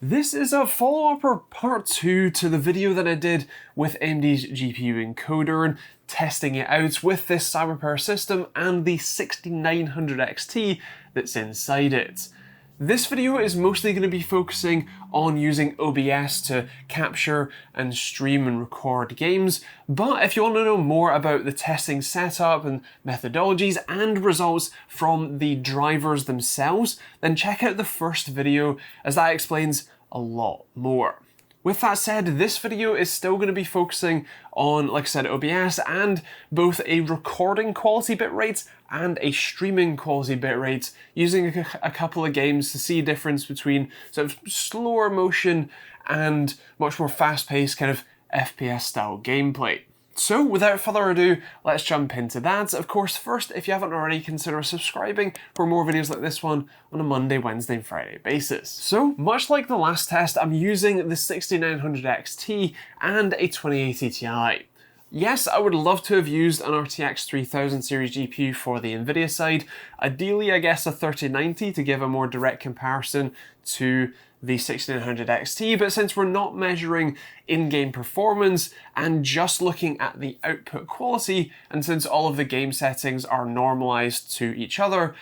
This is a follow-up or part 2 to the video that I did with AMD's GPU Encoder and testing it out with this Cyberpower system and the 6900 XT that's inside it. This video is mostly going to be focusing on using OBS to capture and stream and record games, but if you want to know more about the testing setup and methodologies and results from the drivers themselves, then check out the first video as that explains a lot more. With that said, this video is still going to be focusing on, like I said, OBS and both a recording quality bitrate and a streaming quality bitrate, using a couple of games to see a difference between sort of slower motion and much more fast-paced kind of FPS style gameplay. So without further ado, let's jump into that. Of course, first, if you haven't already, consider subscribing for more videos like this one on a Monday, Wednesday, and Friday basis. So much like the last test, I'm using the 6900 XT and a 2080 Ti. Yes, I would love to have used an RTX 3000 series GPU for the Nvidia side. Ideally, I guess a 3090 to give a more direct comparison to the 6900 XT, but since we're not measuring in-game performance and just looking at the output quality, and since all of the game settings are normalized to each other,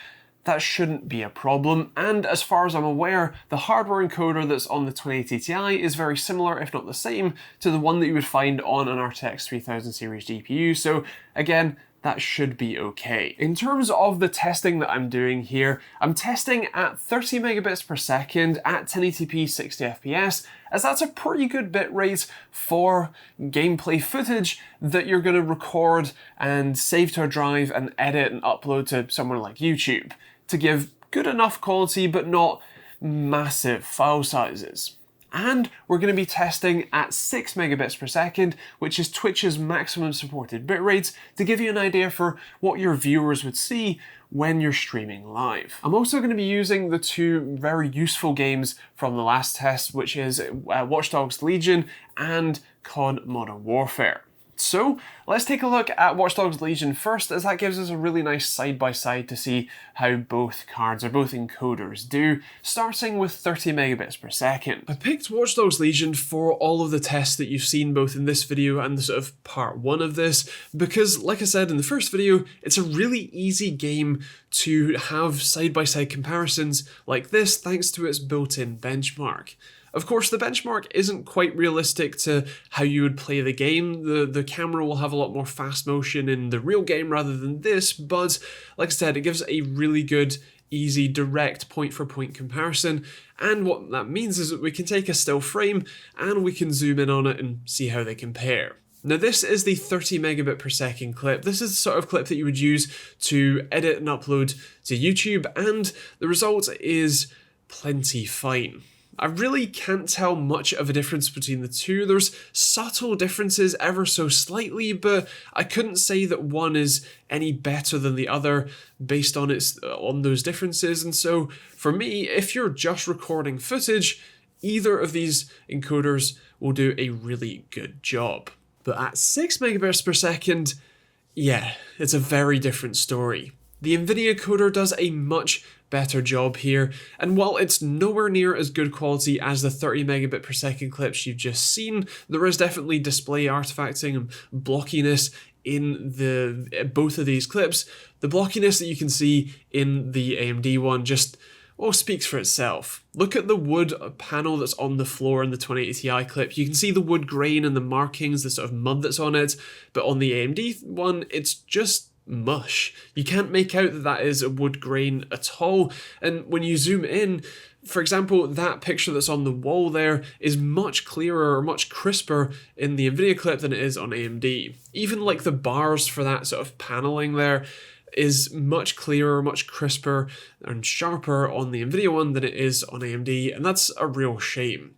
that shouldn't be a problem. And as far as I'm aware, the hardware encoder that's on the 2080 Ti is very similar, if not the same, to the one that you would find on an RTX 3000 series GPU. So again, that should be okay. In terms of the testing that I'm doing here, I'm testing at 30 megabits per second at 1080p 60 FPS, as that's a pretty good bitrate for gameplay footage that you're going to record and save to a drive and edit and upload to somewhere like YouTube to give good enough quality but not massive file sizes. And we're going to be testing at 6 megabits per second, which is Twitch's maximum supported bitrate, to give you an idea for what your viewers would see when you're streaming live. I'm also going to be using the two very useful games from the last test, which is Watch Dogs Legion and COD Mono Warfare. So let's take a look at Watch Dogs Legion first, as that gives us a really nice side-by-side to see how both cards, or both encoders, do, starting with 30 megabits per second. I picked Watch Dogs Legion for all of the tests that you've seen both in this video and the sort of part 1 of this, because like I said in the first video, it's a really easy game to have side-by-side comparisons like this thanks to its built-in benchmark. Of course, the benchmark isn't quite realistic to how you would play the game. The camera will have a lot more fast motion in the real game rather than this, but like I said, it gives a really good, easy, direct point-for-point comparison, and what that means is that we can take a still frame and we can zoom in on it and see how they compare. Now this is the 30 megabit per second clip. This is the sort of clip that you would use to edit and upload to YouTube, and the result is plenty fine. I really can't tell much of a difference between the two. There's subtle differences ever so slightly, but I couldn't say that one is any better than the other based on those differences. And so for me, if you're just recording footage, either of these encoders will do a really good job. But at 6 megabits per second, yeah, it's a very different story. The NVIDIA encoder does a much better job here, and while it's nowhere near as good quality as the 30 megabit per second clips you've just seen, there is definitely display artifacting and blockiness in both of these clips. The blockiness that you can see in the AMD one just, well, speaks for itself. Look at the wood panel that's on the floor in the 2080 Ti clip. You can see the wood grain and the markings, the sort of mud that's on it, but on the AMD one, it's just mush. You can't make out that that is a wood grain at all, and when you zoom in, for example, that picture that's on the wall there is much clearer or much crisper in the NVIDIA clip than it is on AMD. Even like the bars for that sort of paneling there is much clearer, much crisper and sharper on the NVIDIA one than it is on AMD, and that's a real shame.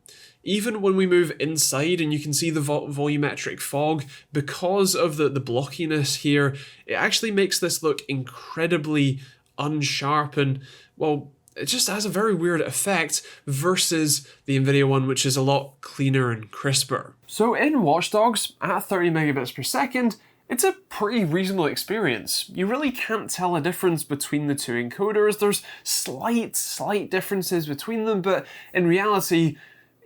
Even when we move inside and you can see the volumetric fog, because of the blockiness here, it actually makes this look incredibly unsharp and, well, it just has a very weird effect versus the NVIDIA one, which is a lot cleaner and crisper. So in Watch Dogs, at 30 megabits per second, it's a pretty reasonable experience. You really can't tell a difference between the two encoders. There's slight differences between them, but in reality,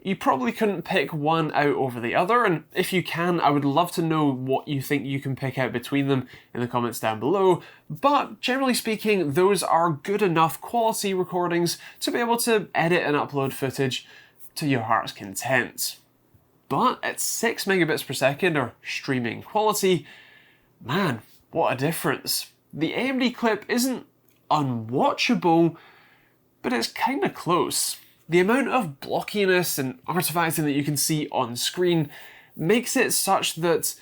you probably couldn't pick one out over the other, and if you can, I would love to know what you think you can pick out between them in the comments down below. But generally speaking, those are good enough quality recordings to be able to edit and upload footage to your heart's content. But at 6 megabits per second, or streaming quality, man, what a difference. The AMD clip isn't unwatchable, but it's kinda close. The amount of blockiness and artifacting that you can see on screen makes it such that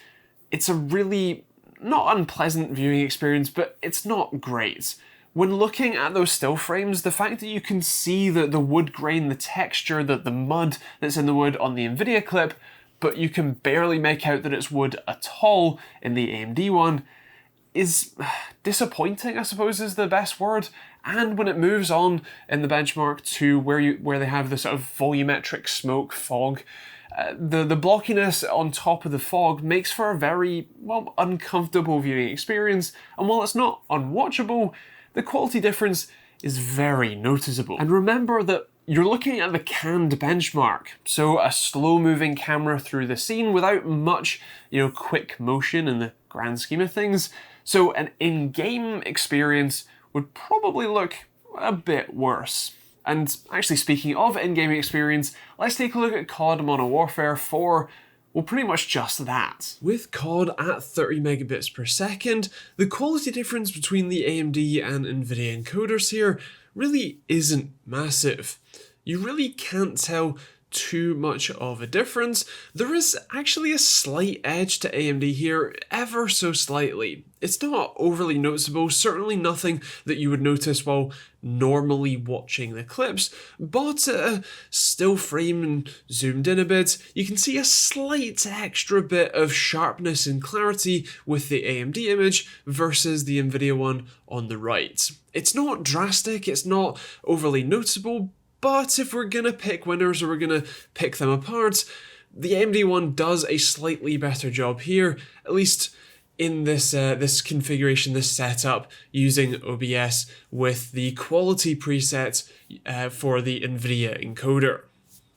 it's a really not unpleasant viewing experience, but it's not great. When looking at those still frames, the fact that you can see the wood grain, the texture, the mud that's in the wood on the NVIDIA clip, but you can barely make out that it's wood at all in the AMD one, is disappointing, I suppose is the best word. And when it moves on in the benchmark to where they have the sort of volumetric smoke fog, the blockiness on top of the fog makes for a very, well, uncomfortable viewing experience. And while it's not unwatchable, the quality difference is very noticeable. And remember that you're looking at the canned benchmark, so a slow-moving camera through the scene without much, quick motion in the grand scheme of things. So an in-game experience would probably look a bit worse. And actually, speaking of in-game experience, let's take a look at COD Mono Warfare 4. Well, pretty much just that. With COD at 30 megabits per second, the quality difference between the AMD and NVIDIA encoders here really isn't massive. You really can't tell too much of a difference. There is actually a slight edge to AMD here, ever so slightly. It's not overly noticeable, certainly nothing that you would notice while normally watching the clips, but still frame and zoomed in a bit, you can see a slight extra bit of sharpness and clarity with the AMD image versus the NVIDIA one on the right. It's not drastic, it's not overly noticeable, but if we're gonna pick winners or we're gonna pick them apart, the AMD one does a slightly better job here, at least in this configuration, this setup, using OBS with the quality preset for the NVIDIA encoder.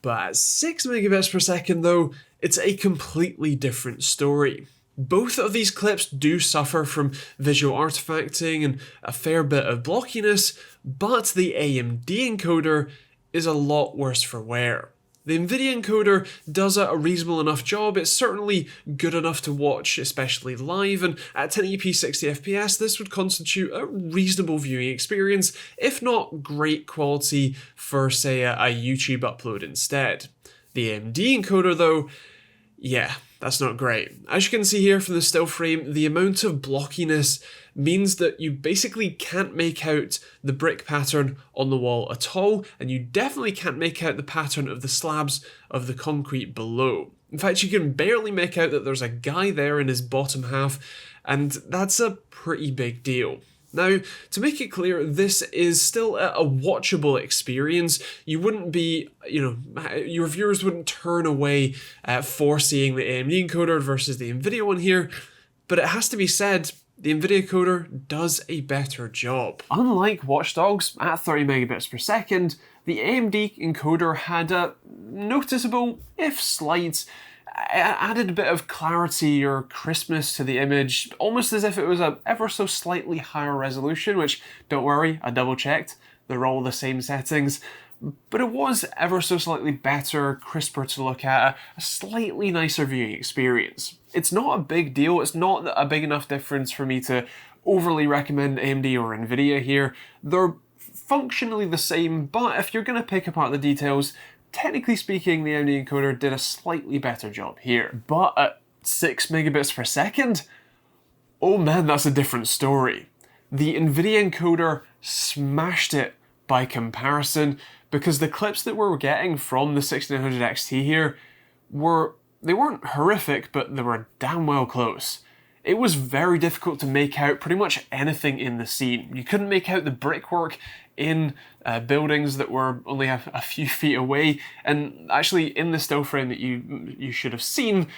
But at 6 megabits per second though, it's a completely different story. Both of these clips do suffer from visual artifacting and a fair bit of blockiness, but the AMD encoder is a lot worse for wear. The NVIDIA encoder does a reasonable enough job. It's certainly good enough to watch, especially live, and at 1080p 60fps this would constitute a reasonable viewing experience, if not great quality for, say, a YouTube upload instead. The AMD encoder though, yeah, that's not great. As you can see here from the still frame, the amount of blockiness means that you basically can't make out the brick pattern on the wall at all, and you definitely can't make out the pattern of the slabs of the concrete below. In fact, you can barely make out that there's a guy there in his bottom half, and that's a pretty big deal. Now, to make it clear, this is still a watchable experience. You wouldn't be, your viewers wouldn't turn away for seeing the AMD encoder versus the NVIDIA one here, but it has to be said, the NVIDIA encoder does a better job. Unlike Watch Dogs at 30 megabits per second, the AMD encoder had a noticeable, if slight, added a bit of clarity or crispness to the image, almost as if it was a ever so slightly higher resolution, which, don't worry, I double checked, they're all the same settings, but it was ever so slightly better, crisper to look at, a slightly nicer viewing experience. It's not a big deal, it's not a big enough difference for me to overly recommend AMD or NVIDIA here. They're functionally the same, but if you're going to pick apart the details, technically speaking, the AMD encoder did a slightly better job here. But at 6 megabits per second, oh man, that's a different story. The NVIDIA encoder smashed it by comparison, because the clips that we're getting from the 6900 XT here they weren't horrific, but they were damn well close. It was very difficult to make out pretty much anything in the scene. You couldn't make out the brickwork in buildings that were only a few feet away, and actually in the still frame that you should have seen,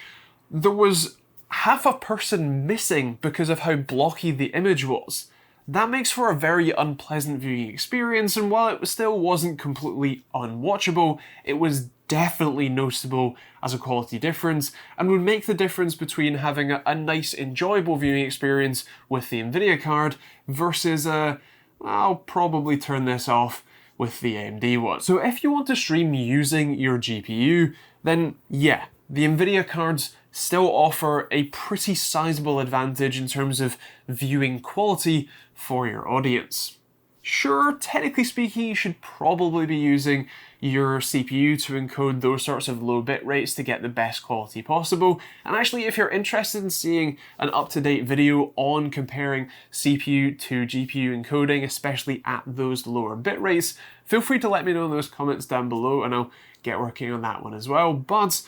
there was half a person missing because of how blocky the image was. That makes for a very unpleasant viewing experience, and while it still wasn't completely unwatchable, it was definitely noticeable as a quality difference, and would make the difference between having a nice, enjoyable viewing experience with the Nvidia card versus I'll probably turn this off with the AMD one. So if you want to stream using your GPU, then yeah, the Nvidia cards still offer a pretty sizable advantage in terms of viewing quality for your audience. Sure, technically speaking, you should probably be using your CPU to encode those sorts of low bit rates to get the best quality possible. And actually, if you're interested in seeing an up-to-date video on comparing CPU to GPU encoding, especially at those lower bit rates, feel free to let me know in those comments down below and I'll get working on that one as well. But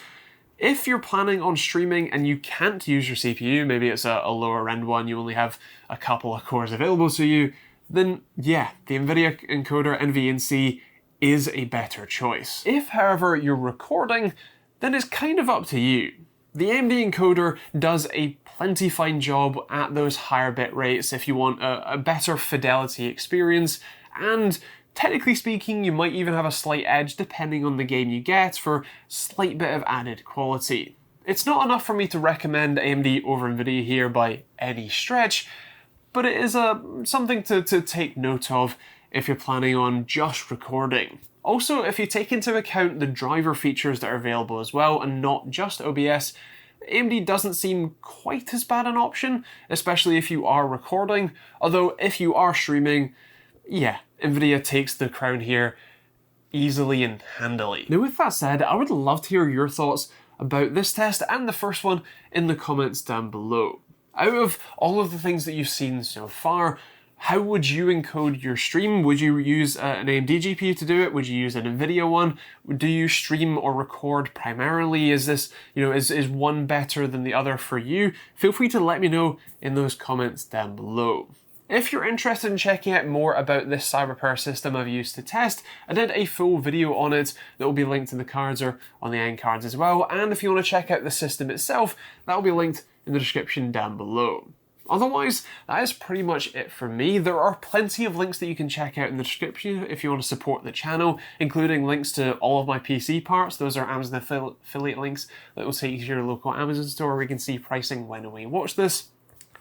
if you're planning on streaming and you can't use your CPU, maybe it's a lower end one, you only have a couple of cores available to you, then yeah, the NVIDIA encoder NVENC is a better choice. If, however, you're recording, then it's kind of up to you. The AMD encoder does a plenty fine job at those higher bit rates if you want a better fidelity experience, and technically speaking, you might even have a slight edge depending on the game you get for a slight bit of added quality. It's not enough for me to recommend AMD over NVIDIA here by any stretch, but it is something to take note of if you're planning on just recording. Also, if you take into account the driver features that are available as well, and not just OBS, AMD doesn't seem quite as bad an option, especially if you are recording, although if you are streaming, yeah, NVIDIA takes the crown here easily and handily. Now with that said, I would love to hear your thoughts about this test and the first one in the comments down below. Out of all of the things that you've seen so far, how would you encode your stream? Would you use an AMD GPU to do it? Would you use an NVIDIA one? Do you stream or record primarily? Is this, is one better than the other for you? Feel free to let me know in those comments down below. If you're interested in checking out more about this Cyberpower system I've used to test, I did a full video on it that will be linked in the cards or on the end cards as well. And if you want to check out the system itself, that will be linked in the description down below. Otherwise, that is pretty much it for me. There are plenty of links that you can check out in the description if you want to support the channel, including links to all of my PC parts. Those are Amazon affiliate links that will take you to your local Amazon store where you can see pricing when we watch this.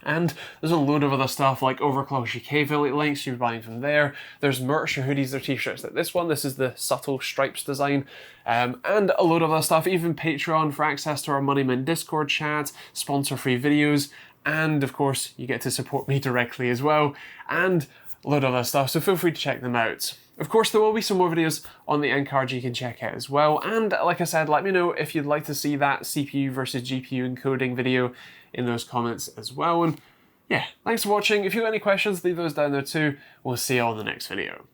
And there's a load of other stuff like Overclock UK affiliate links you're buying from there. There's merch or hoodies or t-shirts like this one. This is the subtle stripes design. And a load of other stuff, even Patreon for access to our Moneyman Discord chat, sponsor-free videos, and of course, you get to support me directly as well, and a load of other stuff, so feel free to check them out. Of course, there will be some more videos on the end card you can check out as well, and like I said, let me know if you'd like to see that CPU versus GPU encoding video in those comments as well, and yeah, thanks for watching. If you have any questions, leave those down there too. We'll see you all in the next video.